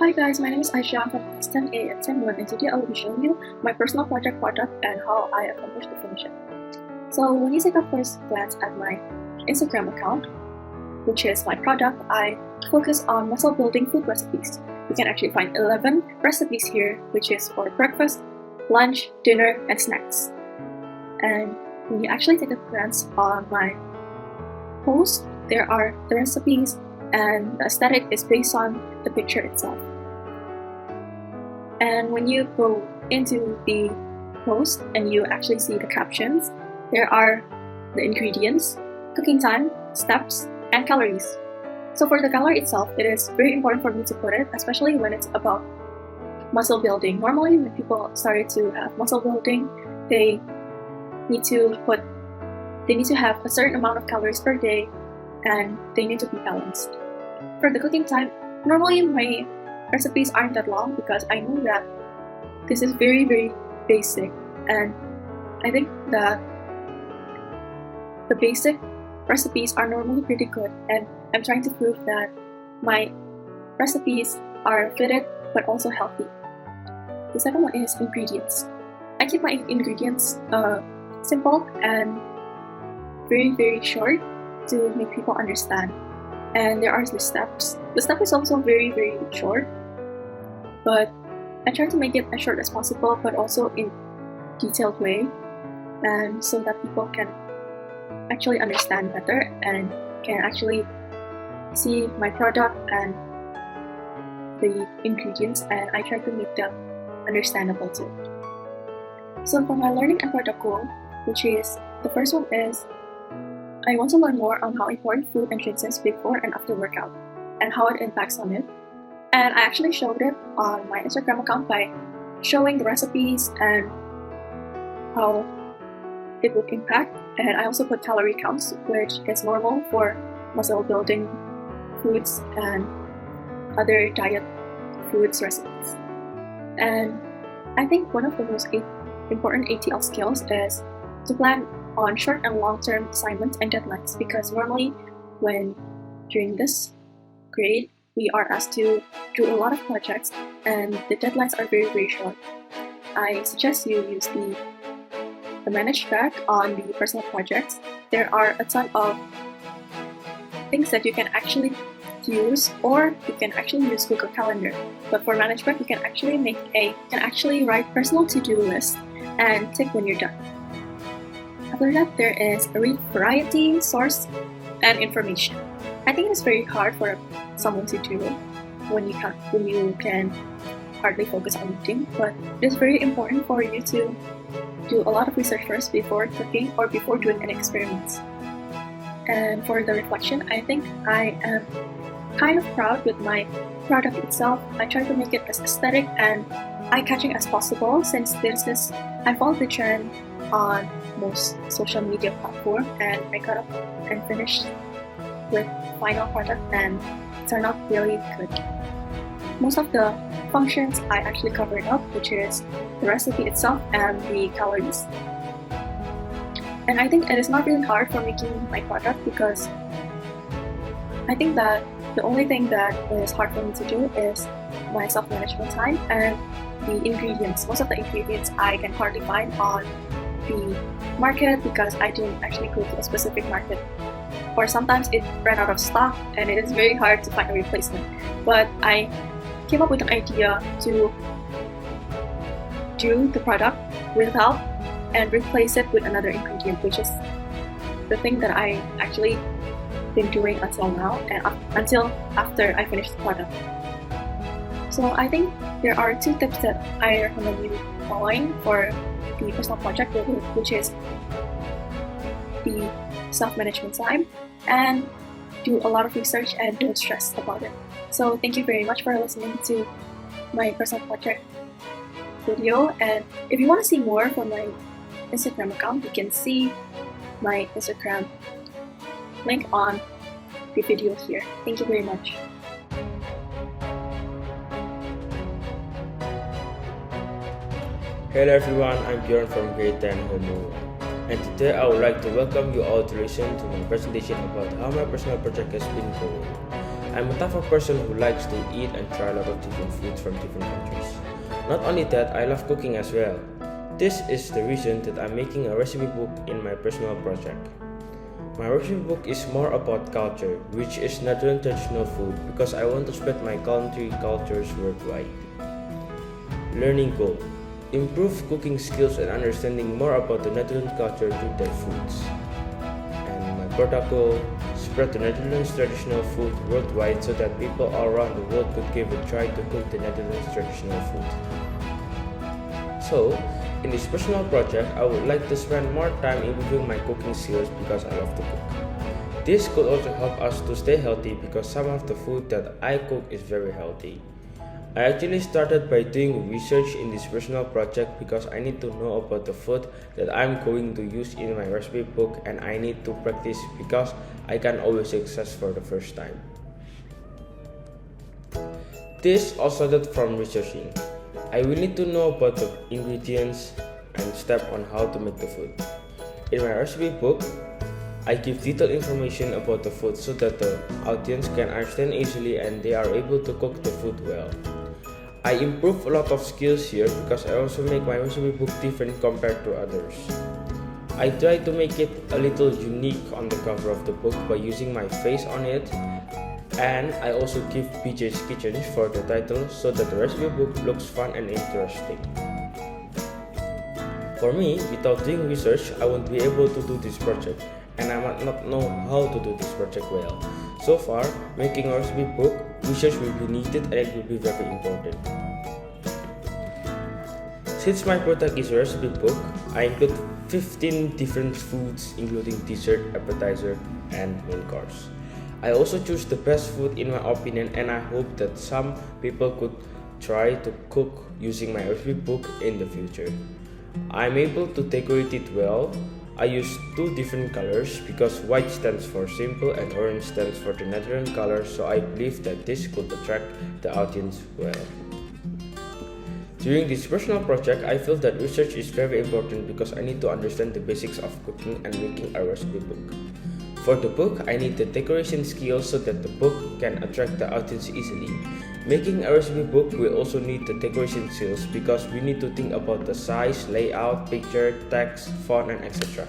Hi guys, my name is Aisha from class 10A at SEM1, and today I will be showing you my personal project product and how I accomplished the finish it. So when you take a first glance at my Instagram account, which is my product, I focus on muscle building food recipes. You can actually find 11 recipes here, which is for breakfast, lunch, dinner, and snacks. And when you actually take a glance on my post, there are the recipes and the aesthetic is based on the picture itself. And when you go into the post and you actually see the captions, there are the ingredients, cooking time, steps, and calories. So for the calorie itself, it is very important for me to put it, especially when it's about muscle building. Normally when people started to have muscle building, they need to have a certain amount of calories per day and they need to be balanced. For the cooking time, normally my recipes aren't that long because I know that this is very, very basic, and I think that the basic recipes are normally pretty good, and I'm trying to prove that my recipes are fitted but also healthy. The second one is ingredients. I keep my ingredients simple and very, very short to make people understand. And there are the steps. The step is also very, very short, but I try to make it as short as possible, but also in detailed way, and so that people can actually understand better and can actually see my product and the ingredients, and I try to make them understandable too. So for my learning and product goal, which is the first one is I want to learn more on how important food and drinks is before and after workout and how it impacts on it. And I actually showed it on my Instagram account by showing the recipes and how it would impact. And I also put calorie counts, which is normal for muscle building foods and other diet foods recipes. And I think one of the most important ATL skills is to plan on short and long-term assignments and deadlines, because normally when during this grade we are asked to do a lot of projects and the deadlines are very, very short. I suggest you use the managed track on the personal projects. There are a ton of things that you can actually use, or you can actually use Google Calendar. But for managed track, you can actually write personal to-do list and tick when you're done. After that, there is a read variety, source, and information. I think it's very hard for someone to do when you can hardly focus on reading, but it's very important for you to do a lot of research first before cooking or before doing any experiments. And for the reflection, I think I am kind of proud with my product itself. I try to make it as aesthetic and eye-catching as possible, since I followed the trend on most social media platforms, and I got up and finished with final product and it turned out really good. Most of the functions I actually covered up, which is the recipe itself and the calories. And I think it is not really hard for making my product, because I think that the only thing that is hard for me to do is my self-management time and the ingredients. Most of the ingredients I can hardly find on the market because I didn't actually go to a specific market, or sometimes it ran out of stock and it is very hard to find a replacement. But I came up with an idea to do the product without and replace it with another ingredient, which is the thing that I actually been doing until now and until after I finish the product. So I think there are two tips that I recommend you following for the personal project, which is the self-management time and do a lot of research and don't stress about it. So thank you very much for listening to my personal project video, and if you want to see more from my Instagram account, you can see my Instagram link on the video here. Thank you very much. Hello everyone, I'm Bjorn from grade 10 Homo, and today I would like to welcome you all to listen to my presentation about how my personal project has been going. I'm a type of person who likes to eat and try a lot of different foods from different countries. Not only that, I love cooking as well. This is the reason that I'm making a recipe book in my personal project. My recipe book is more about culture, which is Netherlands traditional food, because I want to spread my country cultures worldwide. Learning goal: improve cooking skills and understanding more about the Netherlands culture through their foods. And my product goal: spread the Netherlands traditional food worldwide so that people all around the world could give a try to cook the Netherlands traditional food. So, in this personal project, I would like to spend more time improving my cooking skills because I love to cook. This could also help us to stay healthy because some of the food that I cook is very healthy. I actually started by doing research in this personal project because I need to know about the food that I'm going to use in my recipe book, and I need to practice because I can't always success for the first time. This all started from researching. I will need to know about the ingredients and step on how to make the food. In my recipe book, I give detailed information about the food so that the audience can understand easily and they are able to cook the food well. I improve a lot of skills here because I also make my recipe book different compared to others. I try to make it a little unique on the cover of the book by using my face on it, and I also give BJ's Kitchen for the title so that the recipe book looks fun and interesting. For me, without doing research, I won't be able to do this project, and I might not know how to do this project well. So far, making a recipe book, research will be needed and it will be very important. Since my product is a recipe book, I include 15 different foods including dessert, appetizer, and main course. I also choose the best food in my opinion, and I hope that some people could try to cook using my recipe book in the future. I'm able to decorate it well. I use two different colors because white stands for simple and orange stands for the Netherlands color, so I believe that this could attract the audience well. During this personal project, I feel that research is very important because I need to understand the basics of cooking and making a recipe book. For the book, I need the decoration skills so that the book can attract the audience easily. Making a recipe book will also need the decoration skills because we need to think about the size, layout, picture, text, font, and etc.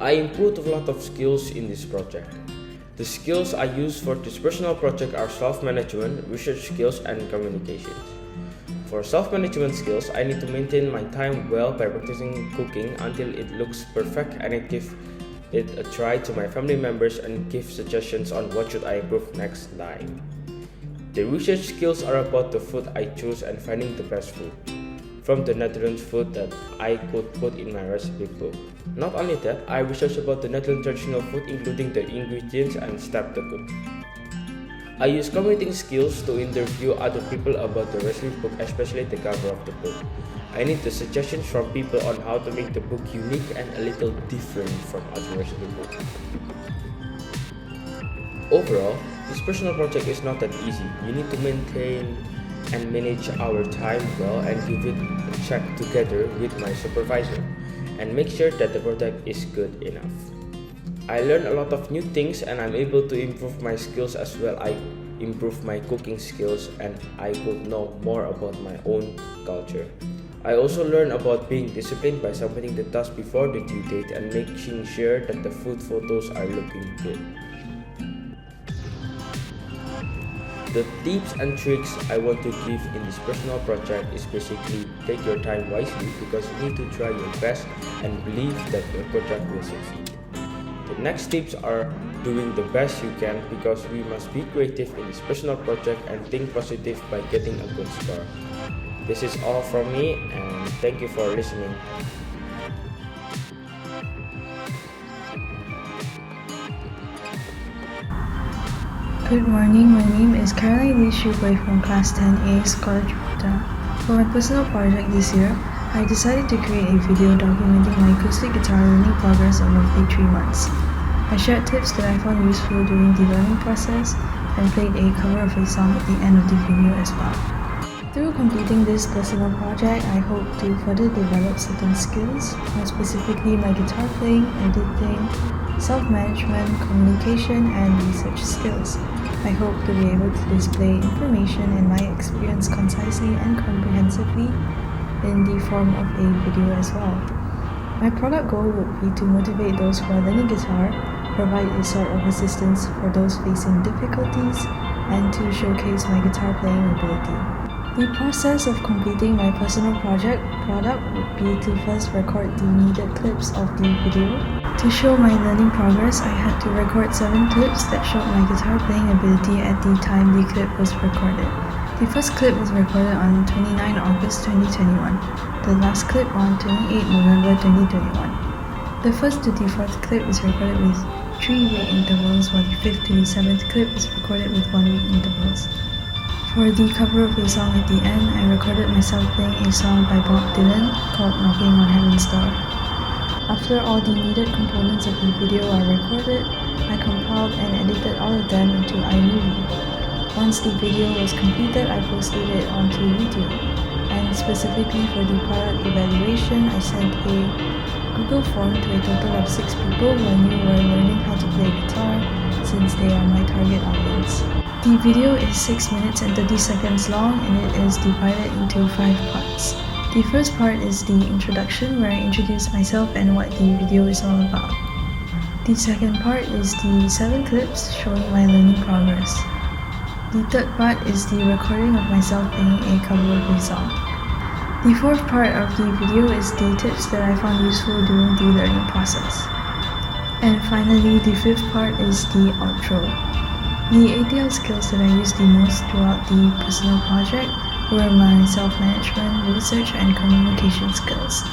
I input a lot of skills in this project. The skills I use for this personal project are self-management, research skills, and communications. For self-management skills, I need to maintain my time well by practicing cooking until it looks perfect, and I give it a try to my family members and give suggestions on what should I improve next time. The research skills are about the food I choose and finding the best food from the Netherlands food that I could put in my recipe book. Not only that, I research about the Netherlands traditional food including the ingredients and step to cook. I use communicating skills to interview other people about the recipe book, especially the cover of the book. I need the suggestions from people on how to make the book unique and a little different from other recipe books. Overall, this personal project is not that easy. You need to maintain and manage our time well and give it a check together with my supervisor and make sure that the product is good enough. I learned a lot of new things and I'm able to improve my skills as well. I improve my cooking skills and I could know more about my own culture. I also learned about being disciplined by submitting the task before the due date and making sure that the food photos are looking good. The tips and tricks I want to give in this personal project is basically take your time wisely because you need to try your best and believe that your project will succeed. The next tips are doing the best you can because we must be creative in this personal project and think positive by getting a good score. This is all from me and thank you for listening. Good morning, my name is Caroline Lee Shuhui from Class 10A, College Buta. For my personal project this year, I decided to create a video documenting my acoustic guitar learning progress in roughly 3 months. I shared tips that I found useful during the learning process and played a cover of a song at the end of the video as well. Through completing this personal project, I hope to further develop certain skills, more specifically my guitar playing, editing, self-management, communication, and research skills. I hope to be able to display information and my experience concisely and comprehensively in the form of a video as well. My product goal would be to motivate those who are learning guitar, provide a sort of assistance for those facing difficulties, and to showcase my guitar playing ability. The process of completing my personal product would be to first record the needed clips of the video. To show my learning progress, I had to record 7 clips that showed my guitar playing ability at the time the clip was recorded. The first clip was recorded on 29 August 2021, the last clip on 28 November 2021. The first to the 4th clip is recorded with 3-week intervals, while the 5th to the 7th clip is recorded with 1-week intervals. For the cover of a song at the end, I recorded myself playing a song by Bob Dylan called Knocking on Heaven's Door. After all the needed components of the video are recorded, I compiled and edited all of them into iMovie. Once the video was completed, I posted it onto YouTube. And specifically for the product evaluation, I sent a Google form to a total of 6 people who I knew were learning how to play guitar, since they are my target audience. The video is 6 minutes and 30 seconds long, and it is divided into 5 parts. The first part is the introduction, where I introduce myself and what the video is all about. The second part is the 7 clips showing my learning progress. The third part is the recording of myself playing a cover of a song. The fourth part of the video is the tips that I found useful during the learning process. And finally, the fifth part is the outro. The ATL skills that I used the most throughout the personal project were my self-management, research, and communication skills.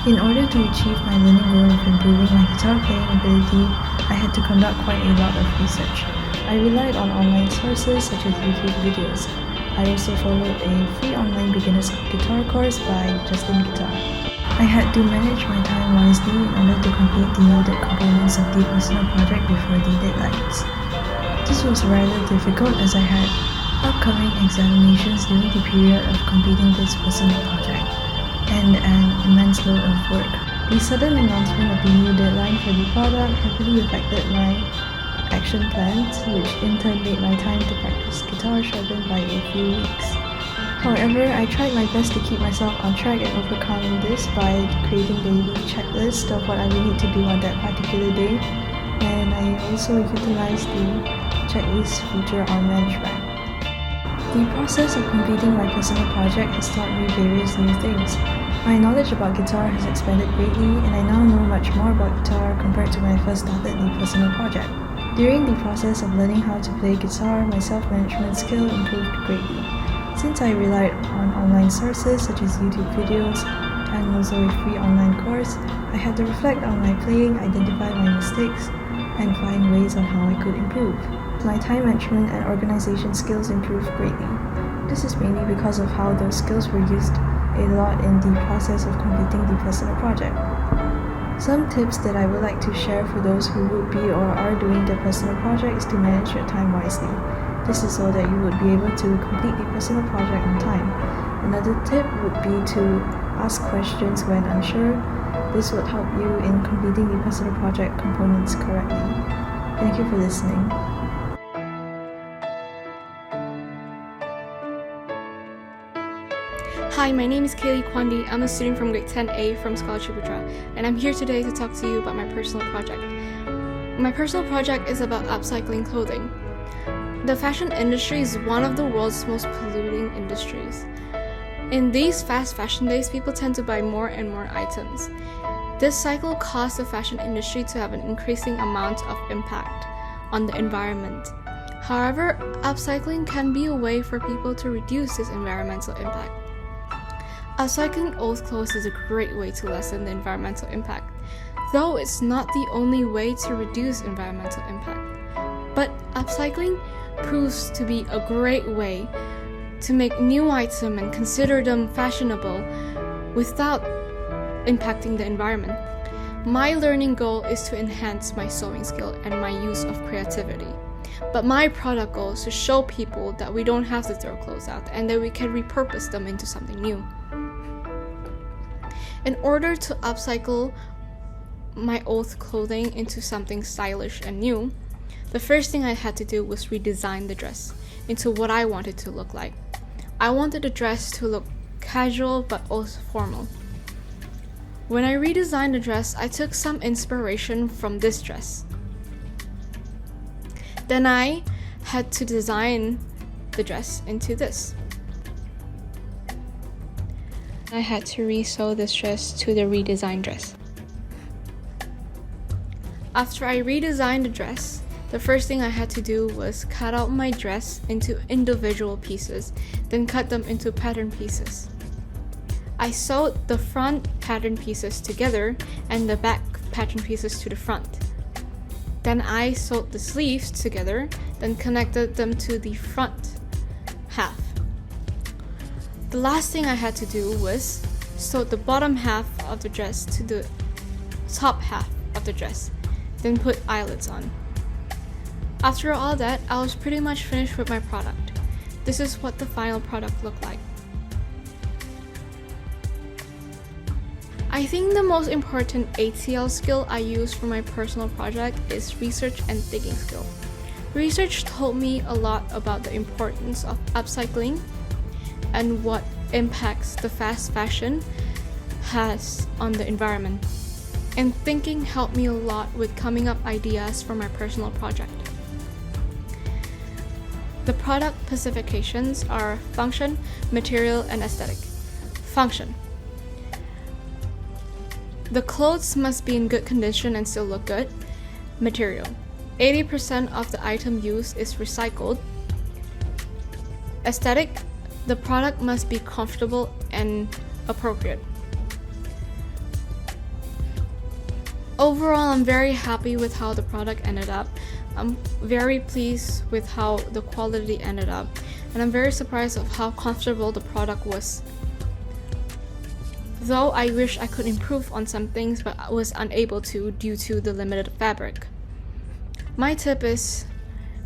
In order to achieve my learning goal of improving my guitar playing ability, I had to conduct quite a lot of research. I relied on online sources such as YouTube videos. I also followed a free online beginner's guitar course by Justin Guitar. I had to manage my time wisely in order to complete the needed components of the personal project before the deadlines. This was rather difficult as I had upcoming examinations during the period of completing this personal project, and an immense load of work. The sudden announcement of the new deadline for the product heavily affected my action plans, which in turn made my time to practice guitar shortened by a few weeks. However, I tried my best to keep myself on track and overcome this by creating a daily checklist of what I will need to do on that particular day, and I also utilized the checklist feature on Management. The process of completing my personal project has taught me various new things. My knowledge about guitar has expanded greatly, and I now know much more about guitar compared to when I first started the personal project. During the process of learning how to play guitar, my self-management skill improved greatly. Since I relied on online sources such as YouTube videos and also a free online course, I had to reflect on my playing, identify my mistakes, and find ways on how I could improve. My time management and organization skills improved greatly. This is mainly because of how those skills were used a lot in the process of completing the personal project. Some tips that I would like to share for those who would be or are doing their personal project is to manage your time wisely. This is so that you would be able to complete the personal project on time. Another tip would be to ask questions when unsure. This would help you in completing the personal project components correctly. Thank you for listening. Hi, my name is Kaylee Kwandi. I'm a student from grade 10A from Scholarship Putra, and I'm here today to talk to you about my personal project. My personal project is about upcycling clothing. The fashion industry is one of the world's most polluting industries. In these fast fashion days, people tend to buy more and more items. This cycle caused the fashion industry to have an increasing amount of impact on the environment. However, upcycling can be a way for people to reduce this environmental impact. Upcycling old clothes is a great way to lessen the environmental impact, though it's not the only way to reduce environmental impact. But upcycling proves to be a great way to make new items and consider them fashionable without impacting the environment. My learning goal is to enhance my sewing skill and my use of creativity. But my product goal is to show people that we don't have to throw clothes out and that we can repurpose them into something new. In order to upcycle my old clothing into something stylish and new, the first thing I had to do was redesign the dress into what I wanted to look like. I wanted the dress to look casual but also formal. When I redesigned the dress, I took some inspiration from this dress. Then I had to design the dress into this. I had to re-sew this dress to the redesigned dress. After I redesigned the dress, the first thing I had to do was cut out my dress into individual pieces, then cut them into pattern pieces. I sewed the front pattern pieces together and the back pattern pieces to the front. Then I sewed the sleeves together, then connected them to the front half. The last thing I had to do was sew the bottom half of the dress to the top half of the dress, then put eyelets on. After all that, I was pretty much finished with my product. This is what the final product looked like. I think the most important ATL skill I use for my personal project is research and thinking skill. Research told me a lot about the importance of upcycling and what impacts the fast fashion has on the environment. And thinking helped me a lot with coming up ideas for my personal project. The product specifications are function, material, and aesthetic. Function. The clothes must be in good condition and still look good. Material. 80% of the item used is recycled. Aesthetic. The product must be comfortable and appropriate. Overall, I'm very happy with how the product ended up. I'm very pleased with how the quality ended up, and I'm very surprised of how comfortable the product was. Though I wish I could improve on some things, but I was unable to due to the limited fabric. My tip is,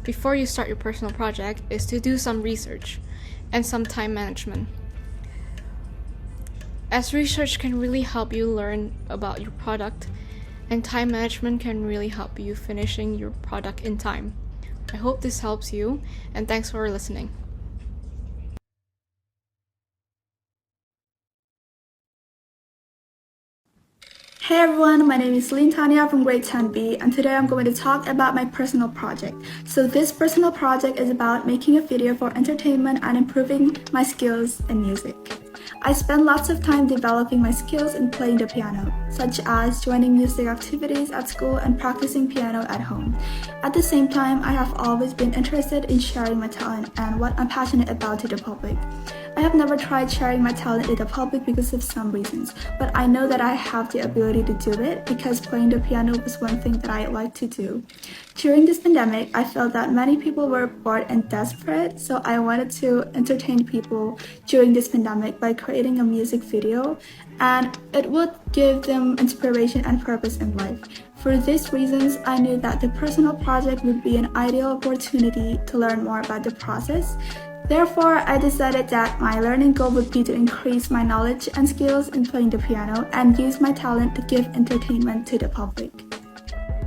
before you start your personal project, is to do some research and some time management, as research can really help you learn about your product, and time management can really help you finishing your product in time. I hope this helps you, and thanks for listening. Hey everyone, my name is Lynn Tanya from grade 10B, and today I'm going to talk about my personal project. So this personal project is about making a video for entertainment and improving my skills in music. I spend lots of time developing my skills in playing the piano, such as joining music activities at school and practicing piano at home. At the same time, I have always been interested in sharing my talent and what I'm passionate about to the public. I have never tried sharing my talent with the public because of some reasons, but I know that I have the ability to do it because playing the piano was one thing that I like to do. During this pandemic, I felt that many people were bored and desperate, so I wanted to entertain people during this pandemic by creating a music video, and it would give them inspiration and purpose in life. For these reasons, I knew that the personal project would be an ideal opportunity to learn more about the process. Therefore, I decided that my learning goal would be to increase my knowledge and skills in playing the piano and use my talent to give entertainment to the public.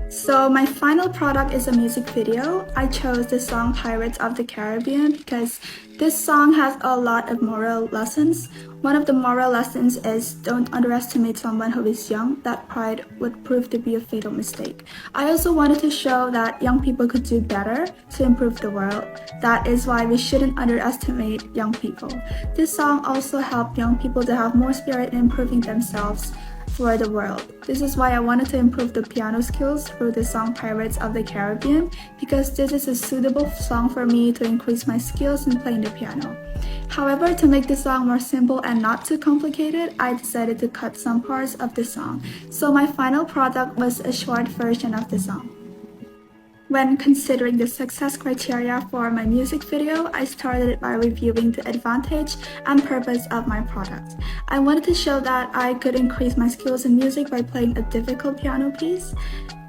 So my final product is a music video. I chose the song Pirates of the Caribbean because this song has a lot of moral lessons. One of the moral lessons is don't underestimate someone who is young, that pride would prove to be a fatal mistake. I also wanted to show that young people could do better to improve the world. That is why we shouldn't underestimate young people. This song also helped young people to have more spirit in improving themselves for the world. This is why I wanted to improve the piano skills through the song Pirates of the Caribbean, because this is a suitable song for me to increase my skills in playing the piano. However, to make the song more simple and not too complicated, I decided to cut some parts of the song. So my final product was a short version of the song. When considering the success criteria for my music video, I started by reviewing the advantage and purpose of my product. I wanted to show that I could increase my skills in music by playing a difficult piano piece.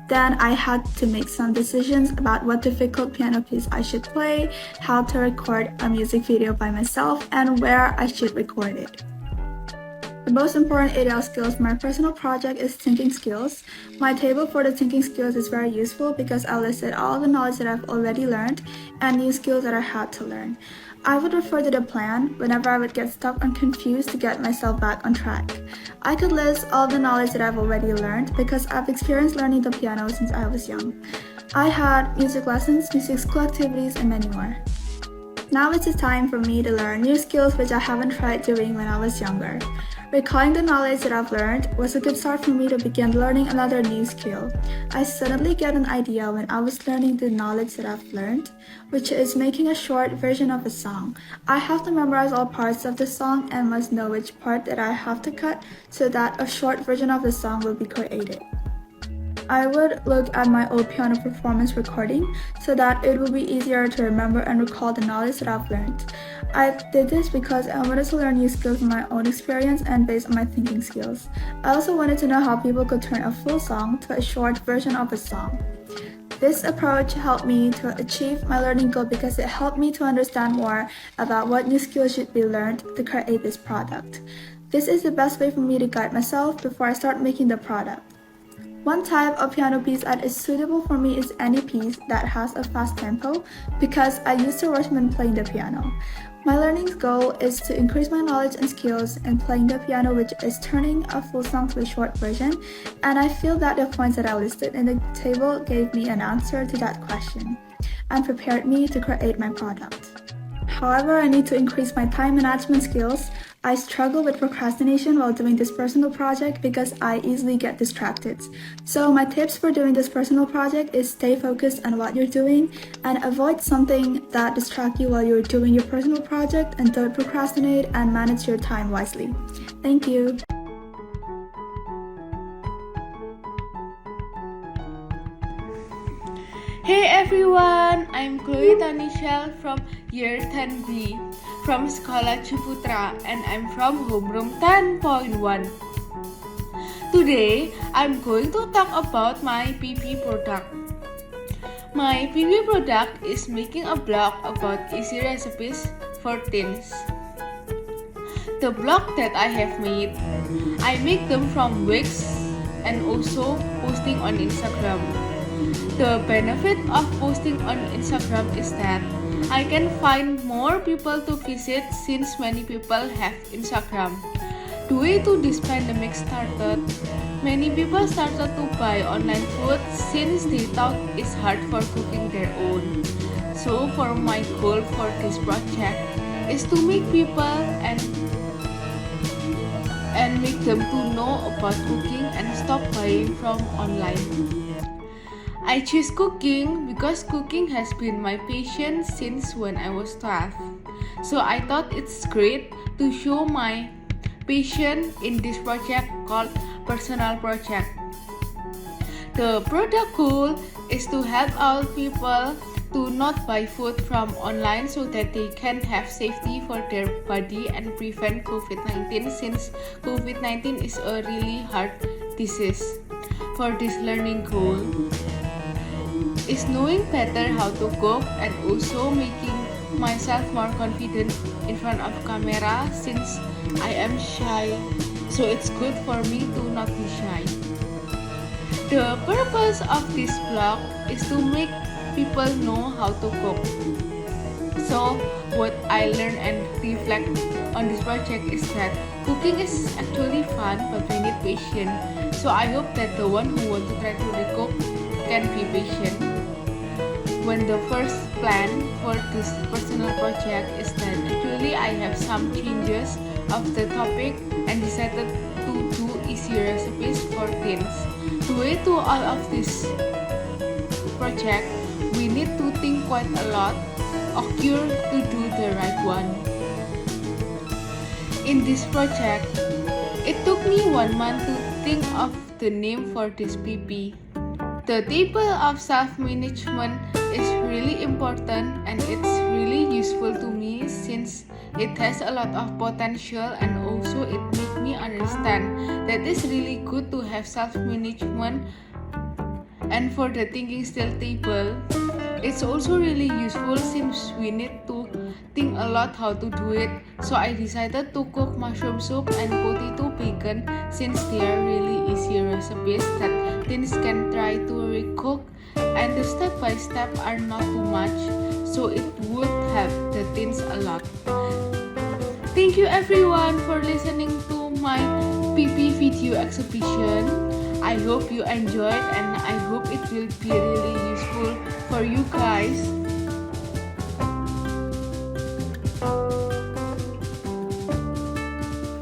Then I had to make some decisions about what difficult piano piece I should play, how to record a music video by myself, and where I should record it. The most important ideal skills for my personal project is thinking skills. My table for the thinking skills is very useful because I listed all the knowledge that I've already learned and new skills that I had to learn. I would refer to the plan whenever I would get stuck and confused to get myself back on track. I could list all the knowledge that I've already learned because I've experienced learning the piano since I was young. I had music lessons, music school activities, and many more. Now it's time for me to learn new skills which I haven't tried doing when I was younger. Recalling the knowledge that I've learned was a good start for me to begin learning another new skill. I suddenly get an idea when I was learning the knowledge that I've learned, which is making a short version of a song. I have to memorize all parts of the song and must know which part that I have to cut so that a short version of the song will be created. I would look at my old piano performance recording so that it will be easier to remember and recall the knowledge that I've learned. I did this because I wanted to learn new skills from my own experience and based on my thinking skills. I also wanted to know how people could turn a full song to a short version of a song. This approach helped me to achieve my learning goal because it helped me to understand more about what new skills should be learned to create this product. This is the best way for me to guide myself before I start making the product. One type of piano piece that is suitable for me is any piece that has a fast tempo because I used to rush when playing the piano. My learning goal is to increase my knowledge and skills in playing the piano, which is turning a full song to a short version, and I feel that the points that I listed in the table gave me an answer to that question and prepared me to create my product. However, I need to increase my time management skills. I struggle with procrastination while doing this personal project because I easily get distracted. So my tips for doing this personal project is stay focused on what you're doing and avoid something that distracts you while you're doing your personal project, and don't procrastinate and manage your time wisely. Thank you. Hey everyone, I'm Chloe Tanishel from year 10B from Sekolah Ciputra, and I'm from homeroom 10.1. Today, I'm going to talk about my PP product. My PP product is making a blog about easy recipes for teens. The blog that I have made, I make them from Wix and also posting on Instagram. The benefit of posting on Instagram is that I can find more people to visit since many people have Instagram. The way to this pandemic started, many people started to buy online food since they thought it's hard for cooking their own. So for my goal for this project is to make people and make them to know about cooking and stop buying from online. I choose cooking because cooking has been my passion since when I was 12. So I thought it's great to show my passion in this project called Personal Project. The product goal is to help all people to not buy food from online so that they can have safety for their body and prevent COVID-19, since COVID-19 is a really hard disease. For this learning goal is knowing better how to cook and also making myself more confident in front of camera since I am shy, so it's good for me to not be shy. The purpose of this blog is to make people know how to cook. So what I learned and reflect on this project is that cooking is actually fun, but we need patience. So I hope that the one who want to try to recook can be patient. When the first plan for this personal project is that actually I have some changes of the topic and decided to do easy recipes for teens. The way to all of this project, we need to think quite a lot, occur to do the right one. In this project, it took me 1 month to think of the name for this PP. The table of self-management is really important and it's really useful to me since it has a lot of potential, and also it makes me understand that it's really good to have self-management. And for the thinking skill table, it's also really useful since we need to think a lot how to do it, so I decided to cook mushroom soup and potato bacon since they are really easy recipes that teens can try to recook, and the step-by-step are not too much, so it would help the teens a lot. Thank you everyone for listening to my PP video exhibition. I hope you enjoyed and I hope it will be really useful for you guys.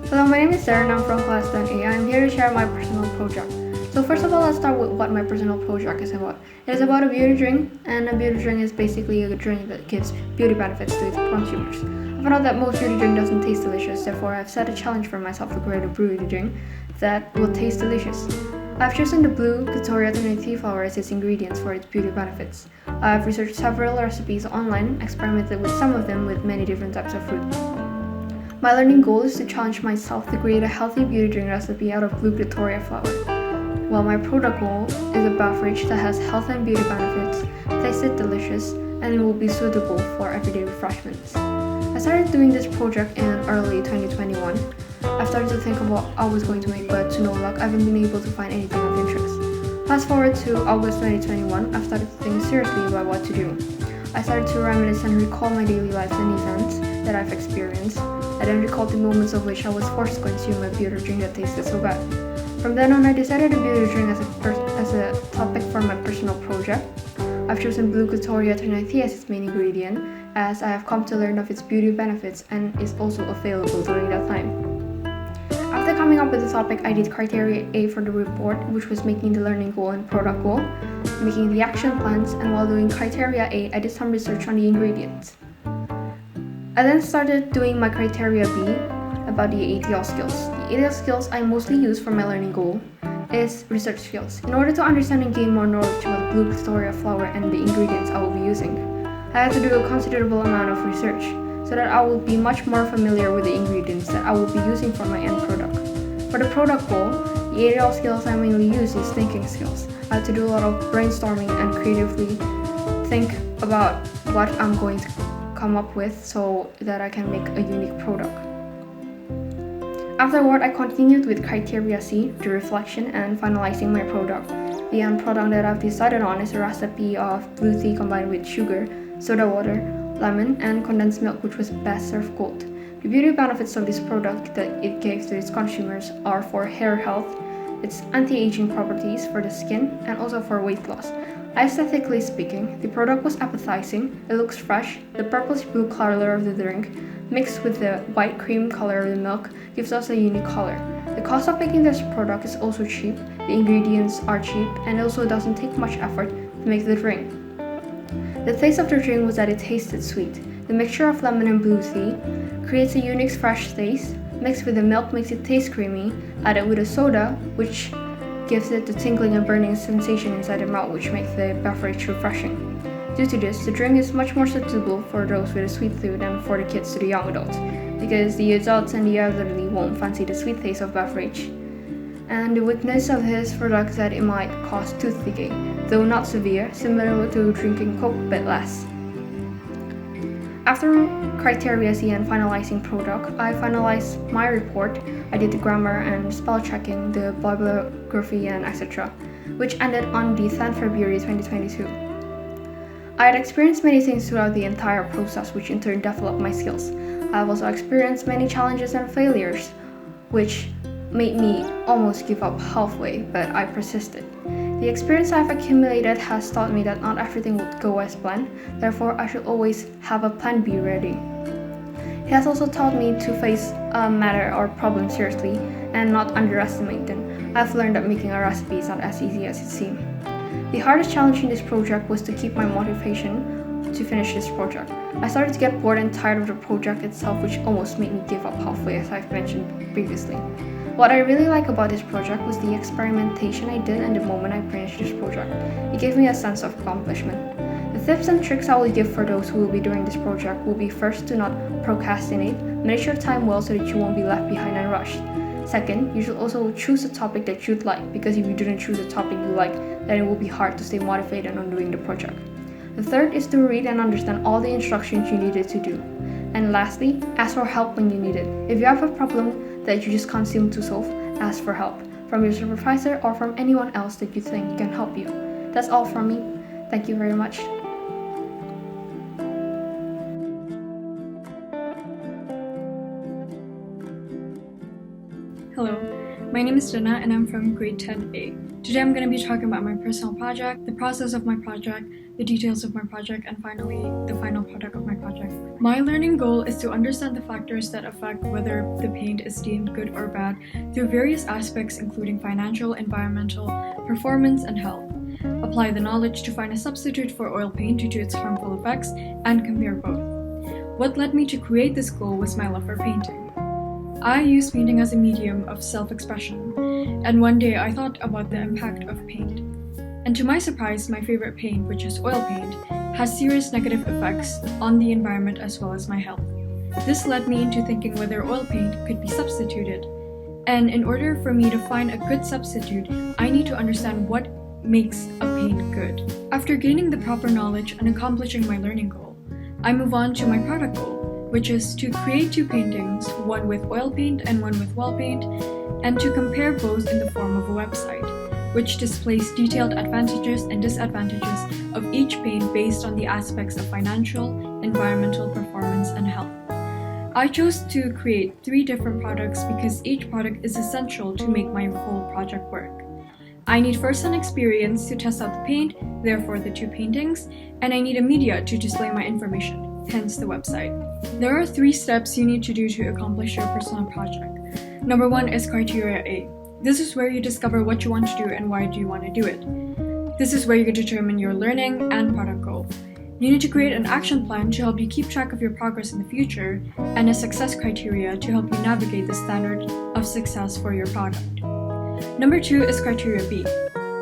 Hello, my name is Sarah and I'm from class 10A. I'm here to share my personal project. So first of all, let's start with what my personal project is about. It is about a beauty drink, and a beauty drink is basically a drink that gives beauty benefits to its consumers. I found out that most beauty drink doesn't taste delicious, therefore I've set a challenge for myself to create a beauty drink that will taste delicious. I've chosen the blue Clitoria 23 flower as its ingredients for its beauty benefits. I've researched several recipes online, experimented with some of them with many different types of fruit. My learning goal is to challenge myself to create a healthy beauty drink recipe out of blue Clitoria flower, while my product goal is a beverage that has health and beauty benefits, tasted delicious, and it will be suitable for everyday refreshments. I started doing this project in early 2021. I started to think of what I was going to make, but to no luck, I haven't been able to find anything of interest. Fast forward to August 2021, I've started to think seriously about what to do. I started to reminisce and recall my daily lives and events that I've experienced. I then recalled the moments of which I was forced to consume a beauty drink that tasted so bad. From then on, I decided a beauty drink as a topic for my personal project. I've chosen blue Clitoria 23 as its main ingredient, as I have come to learn of its beauty benefits and is also available during that time. After coming up with the topic, I did criteria A for the report, which was making the learning goal and product goal, making the action plans, and while doing criteria A, I did some research on the ingredients. I then started doing my criteria B about the ATL skills. The ATL skills I mostly use for my learning goal is research skills. In order to understand and gain more knowledge about blue Clitoria flower and the ingredients I will be using, I had to do a considerable amount of research so that I will be much more familiar with the ingredients that I will be using for my end product. For the product goal, the ATL skills I mainly use is thinking skills. I had to do a lot of brainstorming and creatively think about what I'm going to come up with so that I can make a unique product. Afterward, I continued with criteria C, the reflection, and finalizing my product. The end product that I've decided on is a recipe of blue tea combined with sugar, soda water, lemon, and condensed milk, which was best served cold. The beauty benefits of this product that it gave to its consumers are for hair health, its anti-aging properties for the skin, and also for weight loss. Aesthetically speaking, the product was appetizing, it looks fresh, the purplish blue color of the drink mixed with the white cream color of the milk gives us a unique color. The cost of making this product is also cheap, the ingredients are cheap, and it also doesn't take much effort to make the drink. The taste of the drink was that it tasted sweet. The mixture of lemon and blue tea creates a unique fresh taste, mixed with the milk makes it taste creamy, added with a soda, which gives it the tingling and burning sensation inside the mouth, which makes the beverage refreshing. Due to this, the drink is much more suitable for those with a sweet tooth than for the kids to the young adults, because the adults and the elderly won't fancy the sweet taste of beverage. And the weakness of this product is that it might cause tooth decay, though not severe, similar to drinking Coke but less. After criteria C and finalizing product, I finalized my report. I did the grammar and spell checking, the bibliography, and etc., which ended on the 10th February 2022. I had experienced many things throughout the entire process, which in turn developed my skills. I have also experienced many challenges and failures, which made me almost give up halfway, but I persisted. The experience I've accumulated has taught me that not everything would go as planned, therefore I should always have a plan B ready. It has also taught me to face a matter or problem seriously and not underestimate them. I've learned that making a recipe is not as easy as it seems. The hardest challenge in this project was to keep my motivation to finish this project. I started to get bored and tired of the project itself, which almost made me give up halfway, as I've mentioned previously. What I really like about this project was the experimentation I did and the moment I finished this project. It gave me a sense of accomplishment. The tips and tricks I will give for those who will be doing this project will be: first, to not procrastinate, manage your time well so that you won't be left behind and rushed. Second, you should also choose a topic that you'd like, because if you didn't choose a topic you like, then it will be hard to stay motivated on doing the project. The third is to read and understand all the instructions you needed to do. And lastly, ask for help when you need it. If you have a problem that you just can't seem to solve, ask for help from your supervisor or from anyone else that you think can help you. That's all from me. Thank you very much. Hello, my name is Jenna and I'm from grade 10A. Today I'm going to be talking about my personal project, the process of my project, the details of my project, and finally, the final product of my project. My learning goal is to understand the factors that affect whether the paint is deemed good or bad through various aspects including financial, environmental, performance, and health. Apply the knowledge to find a substitute for oil paint due to its harmful effects, and compare both. What led me to create this goal was my love for painting. I use painting as a medium of self-expression, and one day I thought about the impact of paint. And to my surprise, my favorite paint, which is oil paint, has serious negative effects on the environment as well as my health. This led me into thinking whether oil paint could be substituted. And in order for me to find a good substitute, I need to understand what makes a paint good. After gaining the proper knowledge and accomplishing my learning goal, I move on to my product goal, which is to create two paintings, one with oil paint and one with wall paint, and to compare both in the form of a website, which displays detailed advantages and disadvantages of each paint based on the aspects of financial, environmental, performance, and health. I chose to create 3 different products because each product is essential to make my whole project work. I need first-hand experience to test out the paint, therefore the 2 paintings, and I need a media to display my information, hence the website. There are 3 steps you need to do to accomplish your personal project. Number 1 is Criteria A. This is where you discover what you want to do and why do you want to do it. This is where you determine your learning and product goal. You need to create an action plan to help you keep track of your progress in the future, and a success criteria to help you navigate the standard of success for your product. Number 2 is Criteria B.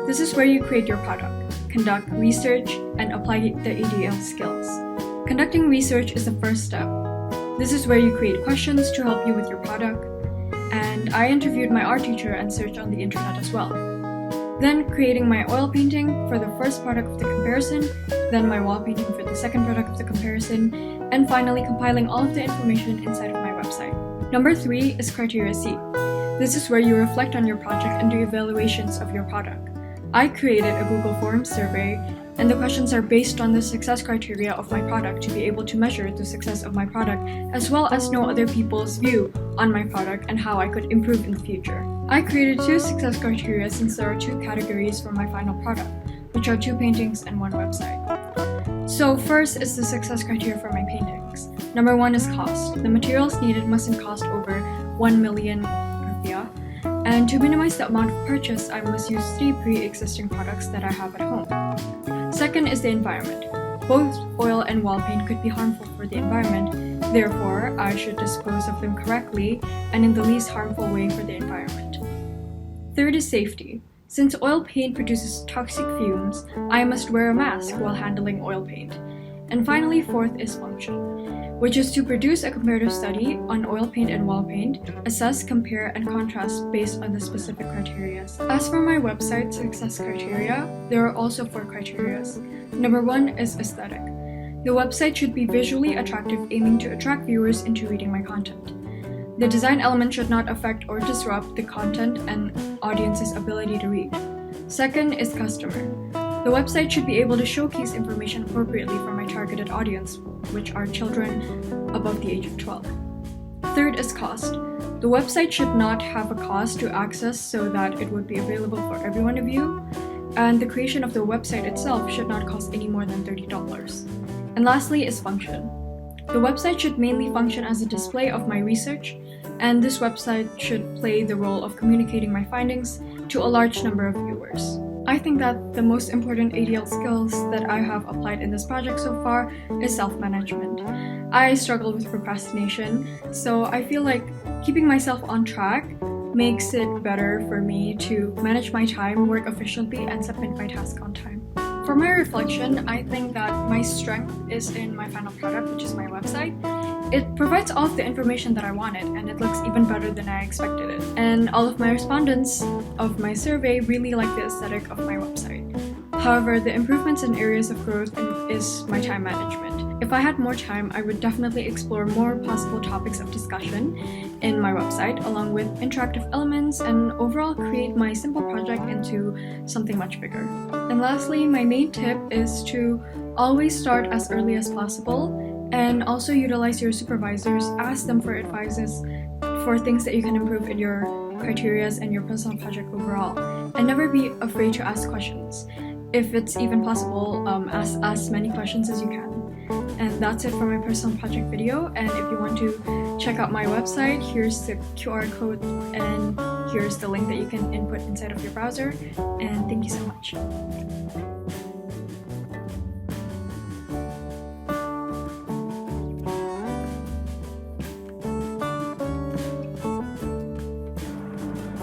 This is where you create your product, conduct research, and apply the ADL skills. Conducting research is the first step. This is where you create questions to help you with your product, and I interviewed my art teacher and searched on the internet as well. Then creating my oil painting for the first product of the comparison, then my wall painting for the second product of the comparison, and finally compiling all of the information inside of my website. Number 3 is Criteria C. This is where you reflect on your project and do evaluations of your product. I created a Google Forms survey, and the questions are based on the success criteria of my product to be able to measure the success of my product, as well as know other people's view on my product and how I could improve in the future. I created 2 success criteria since there are 2 categories for my final product, which are 2 paintings and 1 website. So first is the success criteria for my paintings. Number 1 is cost. The materials needed mustn't cost over 1 million rupiah, and to minimize the amount of purchase, I must use 3 pre-existing products that I have at home. Second is the environment. Both oil and wall paint could be harmful for the environment, therefore I should dispose of them correctly and in the least harmful way for the environment. Third is safety. Since oil paint produces toxic fumes, I must wear a mask while handling oil paint. And finally, fourth is function, which is to produce a comparative study on oil paint and wall paint, assess, compare, and contrast based on the specific criteria. As for my website success criteria, there are also 4 criteria. Number 1 is aesthetic. The website should be visually attractive, aiming to attract viewers into reading my content. The design element should not affect or disrupt the content and audience's ability to read. Second is customer. The website should be able to showcase information appropriately for my targeted audience, which are children above the age of 12. Third is cost. The website should not have a cost to access so that it would be available for everyone to view, and the creation of the website itself should not cost any more than $30. And lastly is function. The website should mainly function as a display of my research, and this website should play the role of communicating my findings to a large number of viewers. I think that the most important ADL skills that I have applied in this project so far is self-management. I struggle with procrastination, so I feel like keeping myself on track makes it better for me to manage my time, work efficiently, and submit my task on time. For my reflection, I think that my strength is in my final product, which is my website. It provides all of the information that I wanted, and it looks even better than I expected it. And all of my respondents of my survey really like the aesthetic of my website. However, the improvements and areas of growth is my time management. If I had more time, I would definitely explore more possible topics of discussion in my website, along with interactive elements, and overall create my simple project into something much bigger. And lastly, my main tip is to always start as early as possible, and also utilize your supervisors, ask them for advices for things that you can improve in your criterias and your personal project overall, and never be afraid to ask questions. If it's even possible, ask as many questions as you can. And that's it for my personal project video, and if you want to check out my website, here's the QR code and here's the link that you can input inside of your browser, and thank you so much.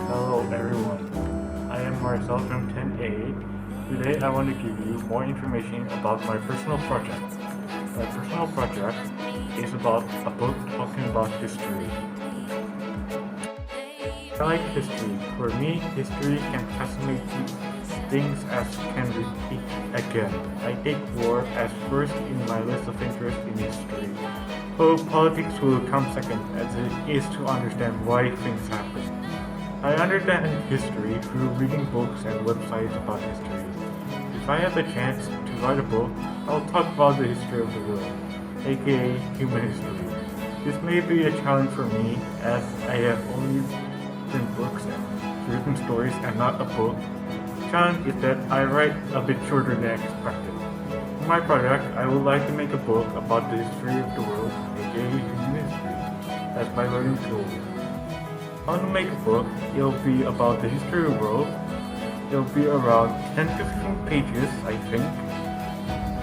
Hello everyone, I am Marcel from 10A. Today I want to give you more information about my personal project. My personal project is about a book talking about history. I like history. For me, history can fascinate me. Things as can repeat again. I take war as first in my list of interest in history. So politics will come second, as it is to understand why things happen. I understand history through reading books and websites about history. If I have the chance to write a book, I'll talk about the history of the world, aka human history. This may be a challenge for me, as I have only written books and written stories and not a book. The challenge is that I write a bit shorter than expected. For my project, I would like to make a book about the history of the world, aka human history, as my learning tool. I want to make a book. It'll be about the history of the world. It'll be around 10 to 15 pages, I think.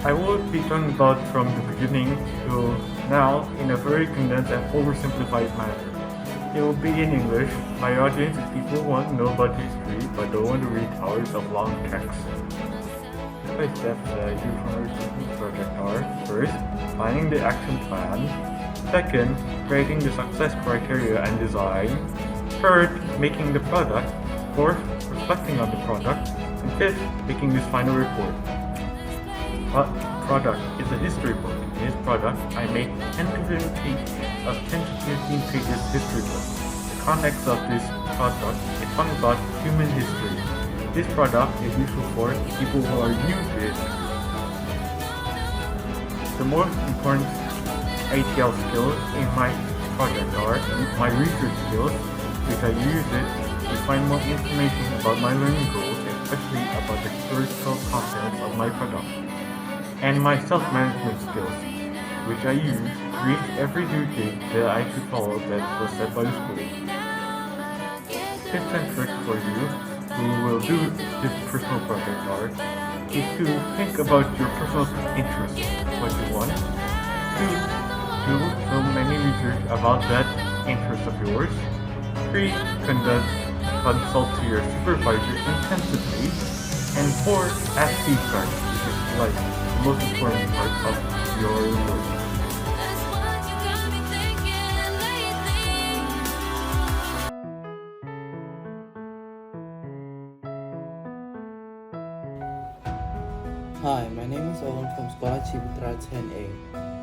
I will be talking about from the beginning to now in a very condensed and oversimplified manner. It will be in English. My audience is people who want to know about history but don't want to read hours of long text. The steps that I use for my project are: first, finding the action plan; second, creating the success criteria and design; third, making the product; fourth, reflecting on the product; and fifth, making this final report. Product is a history book. In this product, I make 10 to 15 pages history book. The context of this product is talking about human history. This product is useful for people who are new to history. The most important ITL skills in my project are my research skills, which I use it to find more information about my learning goals, especially about the historical contents of my product, and my self-management skills, which I use to reach every due date that I should follow that was set by the school. Tips and tricks for you who will do this personal project are: is to think about your personal interests, what you want; two, do so many research about that interest of yours; three, consult to your supervisor intensively; and four, ask feedback, which is like the most important part of your work. Hi, my name is Owen from Sekolah Ciputra 10A.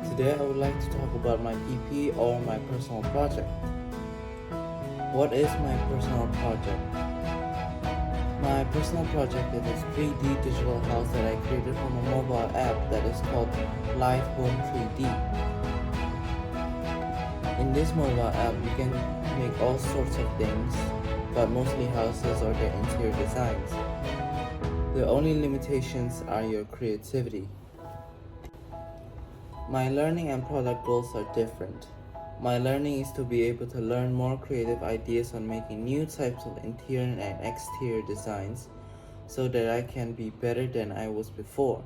Today I would like to talk about my PP or my personal project. What is my personal project? My personal project is a 3D digital house that I created from a mobile app that is called Live Home 3D. In this mobile app, you can make all sorts of things, but mostly houses or their interior designs. The only limitations are your creativity. My learning and product goals are different. My learning is to be able to learn more creative ideas on making new types of interior and exterior designs so that I can be better than I was before.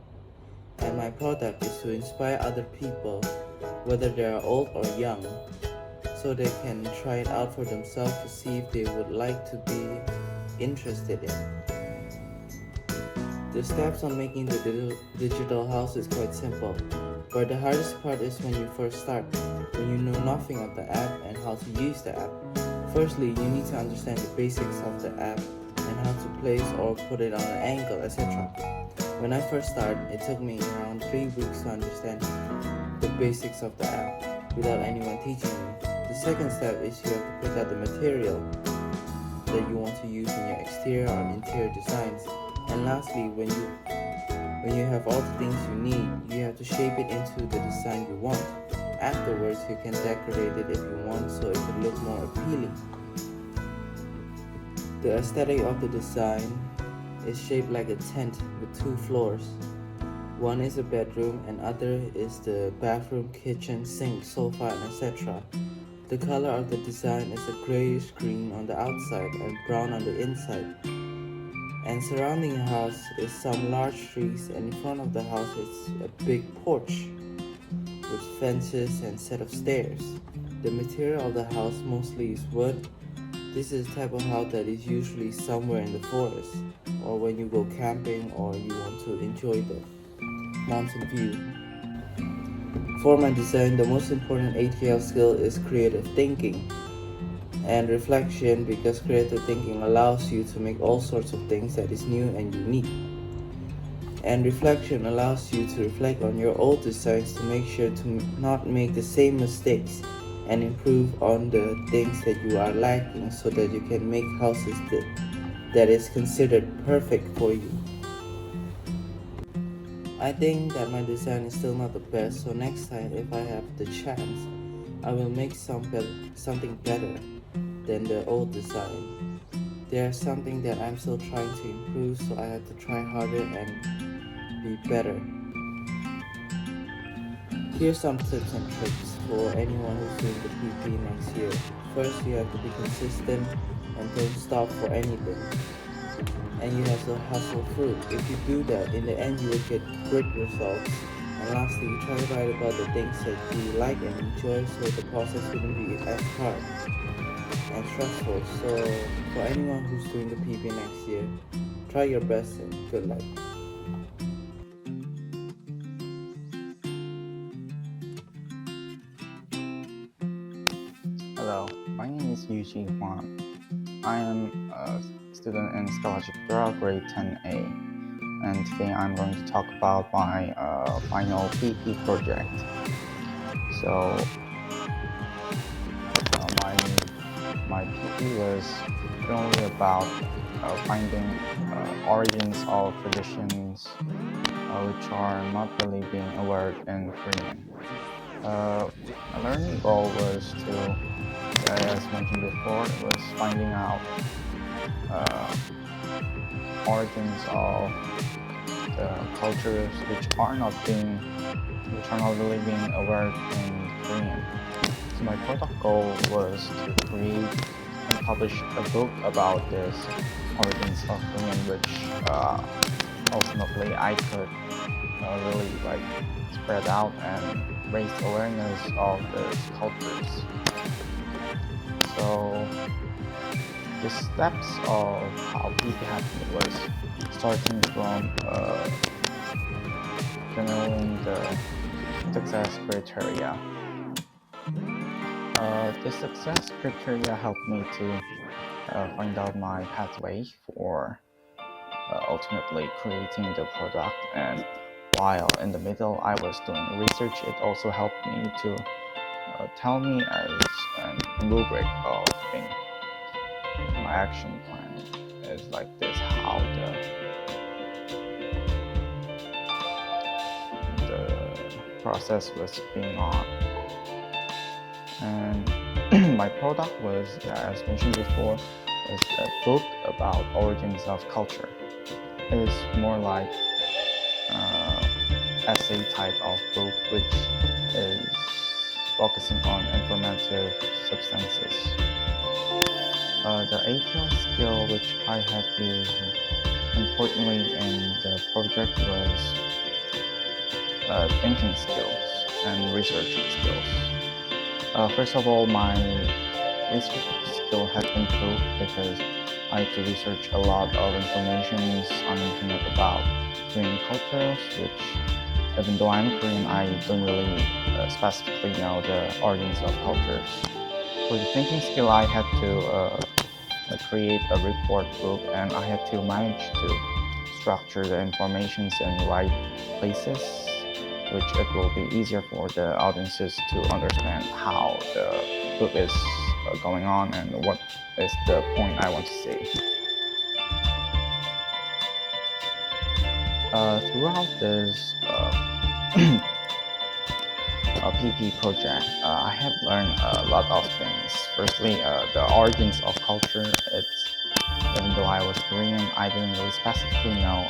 And my product is to inspire other people, whether they are old or young, so they can try it out for themselves to see if they would like to be interested in. The steps on making the digital house is quite simple, but the hardest part is when you first start, when you know nothing of the app and how to use the app. Firstly, you need to understand the basics of the app and how to place or put it on an angle, etc. When I first started, it took me around 3 weeks to understand the basics of the app without anyone teaching me. The second step is you have to pick out the material that you want to use in your exterior or interior designs. And lastly, when you have all the things you need, you have to shape it into the design you want. Afterwards, you can decorate it if you want so it will look more appealing. The aesthetic of the design is shaped like a tent with 2 floors. One is a bedroom and other is the bathroom, kitchen, sink, sofa, and etc. The color of the design is a grayish green on the outside and brown on the inside. And surrounding the house is some large trees, and in front of the house is a big porch with fences and set of stairs. The material of the house mostly is wood. This is the type of house that is usually somewhere in the forest, or when you go camping or you want to enjoy the mountain view. For my design, the most important ATL skill is creative thinking and reflection, because creative thinking allows you to make all sorts of things that is new and unique. And reflection allows you to reflect on your old designs to make sure to not make the same mistakes and improve on the things that you are lacking so that you can make houses that is considered perfect for you. I think that my design is still not the best, so next time if I have the chance, I will make something better than the old design. There's something that I'm still trying to improve, so I have to try harder and be better. Here's some tips and tricks for anyone who's doing the PP next year. First, you have to be consistent and don't stop for anything. And you have to hustle through. If you do that, in the end you will get great results. And lastly, you try to write about the things that you like and enjoy so the process wouldn't be as hard and stressful. So for anyone who's doing the PP next year, try your best and good luck. Hello, my name is Yuji Huang. I am a student in Scholarship Draw grade 10A, and today I'm going to talk about my final PP project. So my PP was only about finding origins of traditions which are not really being aware in Korean. My learning goal was to, as mentioned before, was finding out origins of the cultures which are not really being aware in Korean. So my product goal was to create and publish a book about this origins of Korean, which ultimately I could really spread out and raise awareness of these cultures. So the steps of how PP happened was starting from generating the success criteria. The success criteria helped me to find out my pathway for ultimately creating the product, and while in the middle I was doing research, it also helped me to tell me as a rubric of things. My action plan is like this: how the process was being on, and my product was, as mentioned before, was a book about origins of culture. It is more like essay type of book, which is focusing on informative substances. The ATL skill which I had used importantly in the project was thinking skills and researching skills. First of all, my research skill had improved because I had to research a lot of information on the internet about Korean cultures, which, even though I'm Korean, I don't really specifically know the origins of cultures. For the thinking skill, I had to create a report book, and I had to manage to structure the informations in the right places, which it will be easier for the audiences to understand how the book is going on and what is the point I want to say. Throughout this PP project, I have learned a lot of things. Firstly, the origins of culture. Even though I was Korean, I didn't really specifically know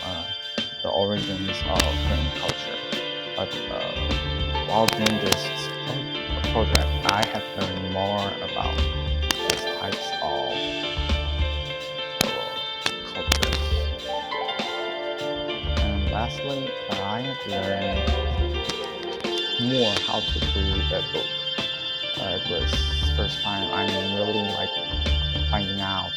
the origins of Korean culture. But while doing this project, I have learned more about these types of cultures. And lastly, I have learned more how to read a book. It was first time I'm really finding out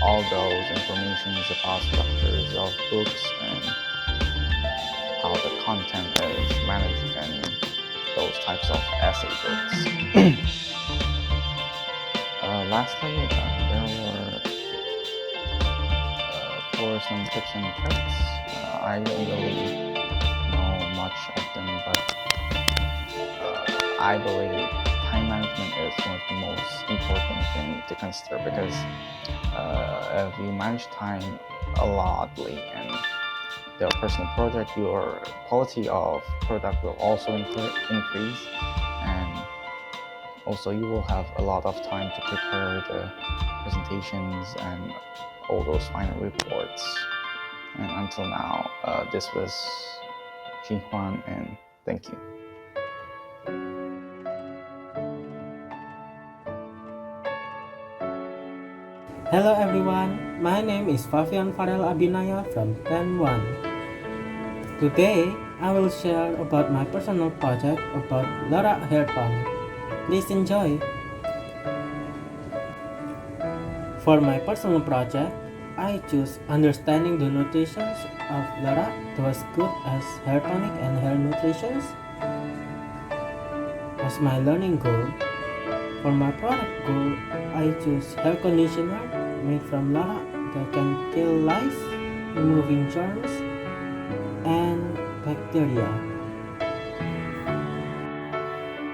all those informations about structures of books and how the content is managed in those types of essay books. Lastly, there were for some tips and tricks. I don't really know much of them, but I believe time management is one of the most important thing to consider, because if you manage time a lotly and the personal project, your quality of product will also increase, and also you will have a lot of time to prepare the presentations and all those final reports. And until now, this was Ji-Hwan, and thank you. Hello everyone, my name is Fafian Farel Abinaya from 10-1. Today, I will share about my personal project about LoRa hair tonic. Please enjoy. For my personal project, I choose understanding the nutritions of LoRa to as good as hair tonic and hair nutritions as my learning goal. For my product goal, I choose hair conditioner made from LoRa that can kill lice, removing germs and bacteria.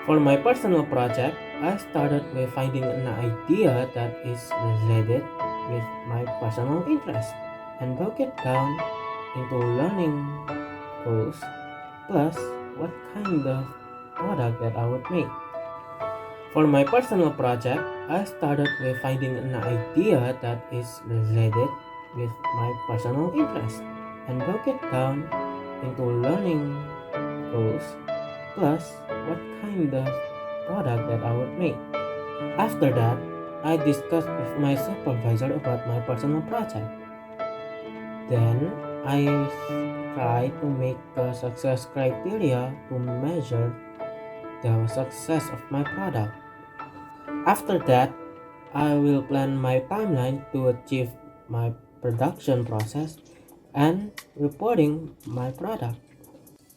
For my personal project, I started with finding an idea that is related with my personal interest and broke it down into learning goals plus what kind of product that I would make. For my personal project, I started with finding an idea that is related with my personal interest and broke it down into learning goals plus what kind of product that I would make. After that, I discussed with my supervisor about my personal project. Then, I tried to make a success criteria to measure the success of my product. After that, I will plan my timeline to achieve my production process and reporting my product.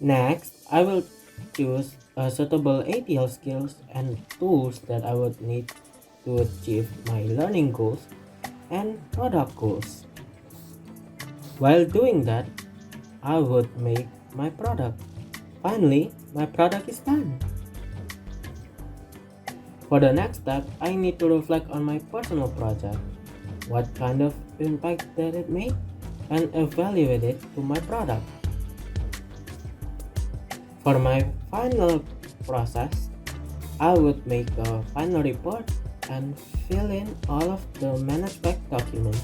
Next, I will choose a suitable ATL skills and tools that I would need to achieve my learning goals and product goals. While doing that, I would make my product. Finally, my product is done. For the next step, I need to reflect on my personal project, what kind of impact that it made, and evaluate it to my product. For my final process, I would make a final report and fill in all of the management documents.